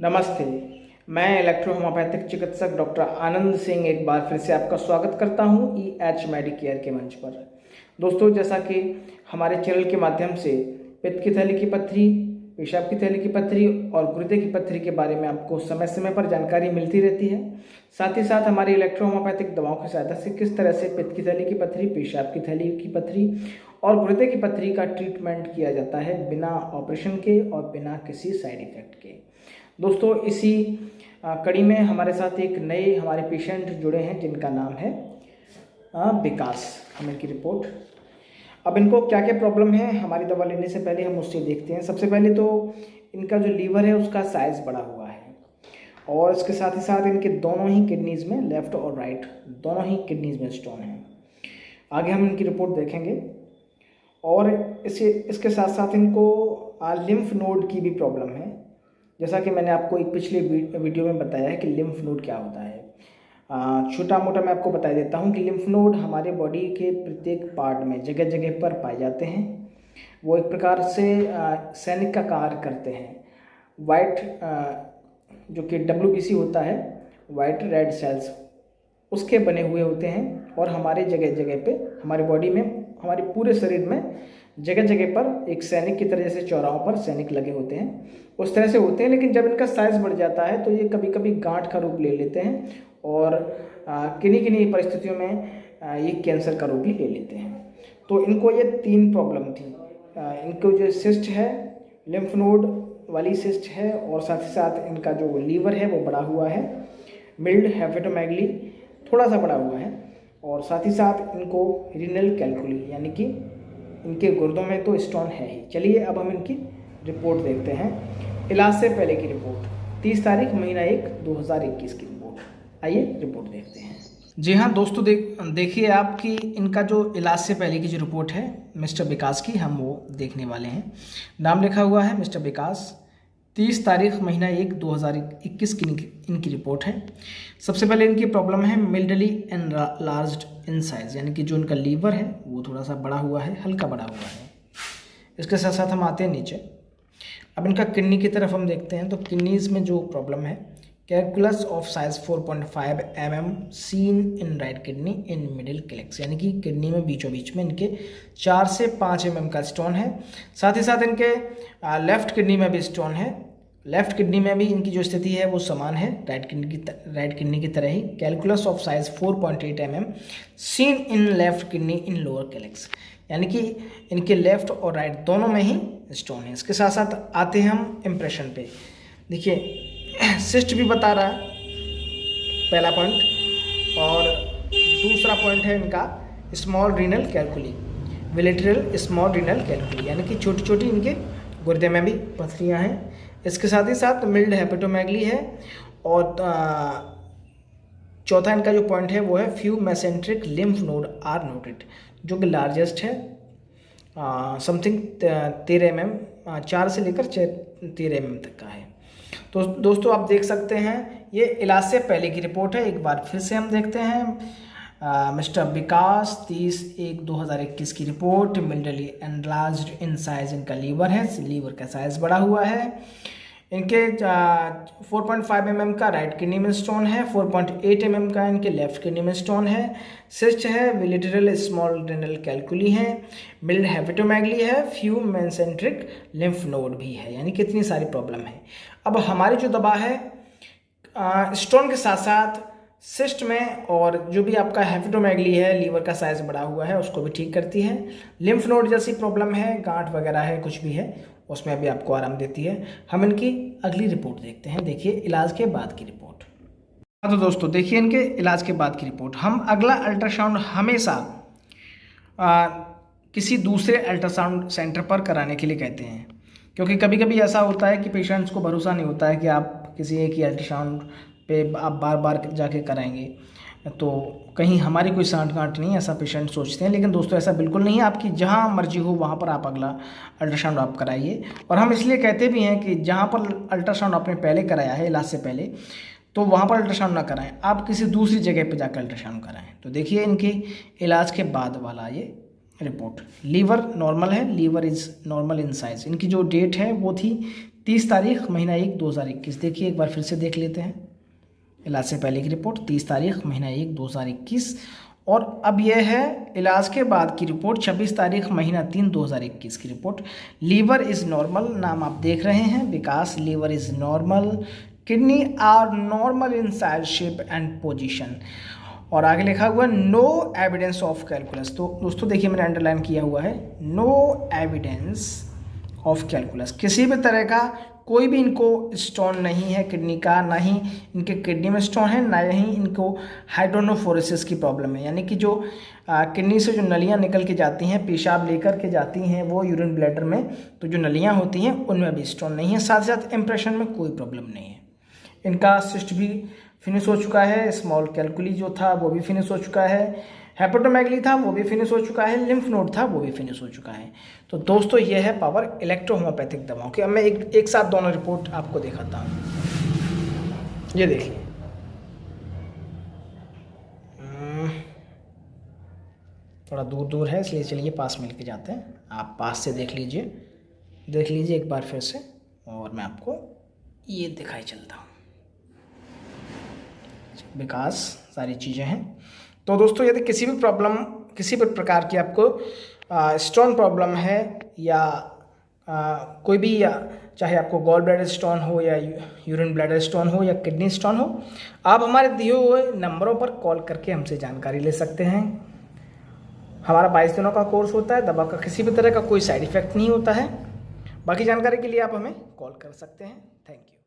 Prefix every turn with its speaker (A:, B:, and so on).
A: नमस्ते। मैं electro homeopathic चिकित्सक डॉक्टर आनंद सिंह एक बार फिर से आपका स्वागत करता हूं EH मेडिकेयर के मंच पर। दोस्तों, जैसा कि हमारे चैनल के माध्यम से पित्त की थैली की पत्थरी, पेशाब की थैली की पत्थरी और गुर्दे की पत्थरी के बारे में आपको समय समय पर जानकारी मिलती रहती है, साथ ही साथ हमारी इलेक्ट्रो होम्योपैथिक दवाओं की सहायता से किस तरह से पित्त की थैली की पत्थरी, पेशाब की थैली की पत्थरी और गुर्दे की पत्थरी का ट्रीटमेंट किया जाता है बिना ऑपरेशन के और बिना किसी साइड इफेक्ट के। दोस्तों, इसी कड़ी में हमारे साथ एक नए हमारे पेशेंट जुड़े हैं जिनका नाम है विकास। हम इनकी रिपोर्ट, अब इनको क्या क्या प्रॉब्लम है हमारी दवा लेने से पहले हम उससे देखते हैं। सबसे पहले तो इनका जो लीवर है उसका साइज़ बड़ा हुआ है और इसके साथ ही साथ इनके दोनों ही किडनीज़ में, लेफ़्ट और राइट दोनों ही किडनीज़ में स्टोन है। आगे हम इनकी रिपोर्ट देखेंगे और इसके साथ साथ इनको लिम्फ नोड की भी प्रॉब्लम है। जैसा कि मैंने आपको एक पिछले वीडियो में बताया है कि लिम्फ नोड क्या होता है। छोटा मोटा मैं आपको बता देता हूँ कि लिम्फ नोड हमारे बॉडी के प्रत्येक पार्ट में जगह जगह पर पाए जाते हैं। वो एक प्रकार से सैनिक का कार्य करते हैं। वाइट जो कि WBC होता है, वाइट रेड सेल्स, उसके बने हुए होते हैं और हमारे जगह जगह पे हमारी बॉडी में, हमारे पूरे शरीर में जगह जगह पर एक सैनिक की तरह, जैसे चौराहों पर सैनिक लगे होते हैं उस तरह से होते हैं। लेकिन जब इनका साइज़ बढ़ जाता है तो ये कभी कभी गांठ का रूप ले लेते हैं और किन्हीं किन्हीं परिस्थितियों में ये कैंसर का रूप भी ले लेते हैं। तो इनको ये 3 प्रॉब्लम थी। इनको जो सिस्ट है, लिम्फ नोड वाली सिस्ट है और साथ ही साथ इनका जो लीवर है वो बड़ा हुआ है, मिल्ड हेपेटोमेगली थोड़ा सा बड़ा हुआ है और साथ ही साथ इनको रीनल कैलकुली यानी कि इनके गुर्दों में तो स्टोन है ही। चलिए अब हम इनकी रिपोर्ट देखते हैं। इलाज से पहले की रिपोर्ट, 30 तारीख महीना 1 2021 की रिपोर्ट। आइए रिपोर्ट देखते हैं। जी हाँ दोस्तों, देखिए आपकी इनका जो इलाज से पहले की जो रिपोर्ट है मिस्टर विकास की, हम वो देखने वाले हैं। नाम लिखा हुआ है मिस्टर विकास। 30 तारीख महीना 1 2021 की इनकी रिपोर्ट है। सबसे पहले इनकी प्रॉब्लम है मिल्डली एनलार्ज्ड इन साइज, यानी कि जो इनका लीवर है वो थोड़ा सा बड़ा हुआ है, हल्का बड़ा हुआ है। इसके साथ साथ हम आते हैं नीचे। अब इनका किडनी की तरफ हम देखते हैं तो किडनीज में जो प्रॉब्लम है, calculus of size 4.5 mm seen in right kidney in middle calyx, यानी कि किडनी में बीचों बीच में इनके 4 से 5 mm का स्टोन है। साथ ही साथ इनके लेफ्ट किडनी में भी स्टोन है। लेफ्ट किडनी में भी इनकी जो स्थिति है वो समान है राइट किडनी की तरह ही। Calculus of size 4.8 mm seen in left kidney in lower calyx, यानी कि इनके लेफ्ट और राइट दोनों में ही स्टोन है। इसके साथ साथ आते हैं हम इम्प्रेशन पे। देखिए सिस्ट भी बता रहा है पहला पॉइंट, और दूसरा पॉइंट है इनका small renal calculi, bilateral small renal calculi, यानी कि छोटी छोटी इनके गुर्दे में भी पथरियाँ हैं। इसके साथ ही साथ मिल्ड हेपेटोमेगली है और चौथा इनका जो पॉइंट है वो है few mesenteric lymph node are noted, जो कि लार्जेस्ट है समथिंग 13 mm, 4 से लेकर 13 mm तक का है। तो दोस्तों आप देख सकते हैं ये इलाज से पहले की रिपोर्ट है। एक बार फिर से हम देखते हैं मिस्टर विकास 30/1/2021 की रिपोर्ट। मिल्डली एनलार्ज्ड इन साइज इनका लीवर है, लीवर का साइज बड़ा हुआ है। इनके 4.5 mm का राइट किडनी में स्टोन है, 4.8 mm का इनके लेफ्ट किडनी में स्टोन है। सिस्ट है, बिलेटरल स्मॉल रीनल कैलकुली है, मिल्ड हेपेटोमेगली है, फ्यू मेसेंट्रिक लिम्फ नोड भी है, यानी कितनी सारी प्रॉब्लम है। अब हमारी जो दवा है स्टोन के साथ साथ सिस्ट में और जो भी आपका हेपेटोमेगली है, लीवर का साइज बड़ा हुआ है, उसको भी ठीक करती है। लिम्फ नोड जैसी प्रॉब्लम है, गांठ वगैरह है, कुछ भी है, उसमें भी आपको आराम देती है। हम इनकी अगली रिपोर्ट देखते हैं। देखिए इलाज के बाद की रिपोर्ट। हाँ तो दोस्तों देखिए इनके इलाज के बाद की रिपोर्ट। हम अगला अल्ट्रासाउंड हमेशा किसी दूसरे अल्ट्रासाउंड सेंटर पर कराने के लिए कहते हैं, क्योंकि कभी कभी ऐसा होता है कि पेशेंट्स को भरोसा नहीं होता है कि आप किसी एक ही अल्ट्रासाउंड पे आप बार बार जाके कराएंगे तो कहीं हमारी कोई सांठ गांठ नहीं, ऐसा पेशेंट सोचते हैं। लेकिन दोस्तों ऐसा बिल्कुल नहीं है। आपकी जहां मर्जी हो वहां पर आप अगला अल्ट्रासाउंड आप कराइए। और हम इसलिए कहते भी हैं कि जहां पर अल्ट्रासाउंड आपने पहले कराया है इलाज से पहले, तो वहां पर अल्ट्रासाउंड ना कराएं, आप किसी दूसरी जगह पर जाकर अल्ट्रासाउंड कराएं। तो देखिए इनके इलाज के बाद वाला ये रिपोर्ट। लीवर नॉर्मल है, liver is normal in size. इनकी जो डेट है वो थी 30 तारीख महीना 1 2021। देखिए एक बार फिर से देख लेते हैं इलाज से पहले की रिपोर्ट। 30 तारीख महीना 1 2021 और अब यह है इलाज के बाद की रिपोर्ट 26 तारीख महीना 3 2021 की रिपोर्ट। लीवर इज़ नॉर्मल, नाम आप देख रहे हैं Vikas. Liver is normal, kidney are normal in size, shape and position. और आगे लिखा हुआ है नो एविडेंस ऑफ कैलकुलस। तो दोस्तों देखिए मैंने अंडरलाइन किया हुआ है नो एविडेंस ऑफ कैलकुलस। किसी भी तरह का कोई भी इनको स्टोन नहीं है किडनी का, ना ही इनके किडनी में स्टोन है, ना ही इनको हाइड्रोनोफोरेसिस की प्रॉब्लम है, यानी कि जो किडनी से जो नलियाँ निकल के जाती हैं, पेशाब लेकर के जाती हैं वो यूरिन ब्लैडर में, तो जो नलियाँ होती हैं उनमें भी स्टोन नहीं है। साथ साथ इम्प्रेशन में कोई प्रॉब्लम नहीं है। इनका सिस्ट भी फिनिश हो चुका है, स्मॉल कैलकुली जो था वो भी फिनिश हो चुका है, हेपेटोमेगली था वो भी फिनिश हो चुका है, लिम्फ नोड था वो भी फिनिश हो चुका है। तो दोस्तों ये है पावर इलेक्ट्रोहोम्योपैथिक दवाओं की। अब मैं एक साथ दोनों रिपोर्ट आपको दिखाता हूँ। ये देखिए थोड़ा दूर दूर है इसलिए चलिए पास मिल के जाते हैं। आप पास से देख लीजिए एक बार फिर से, और मैं आपको ये दिखाई चलता हूँ। विकास सारी चीज़ें हैं। तो दोस्तों यदि किसी भी प्रकार की आपको स्टोन प्रॉब्लम है या कोई भी, या चाहे आपको गॉल ब्लैडर स्टोन हो या यूरिन ब्लैडर स्टोन हो या किडनी स्टोन हो, आप हमारे दिए हुए नंबरों पर कॉल करके हमसे जानकारी ले सकते हैं। हमारा 22 दिनों का कोर्स होता है, दवा का किसी भी तरह का कोई साइड इफेक्ट नहीं होता है। बाकी जानकारी के लिए आप हमें कॉल कर सकते हैं। Thank you.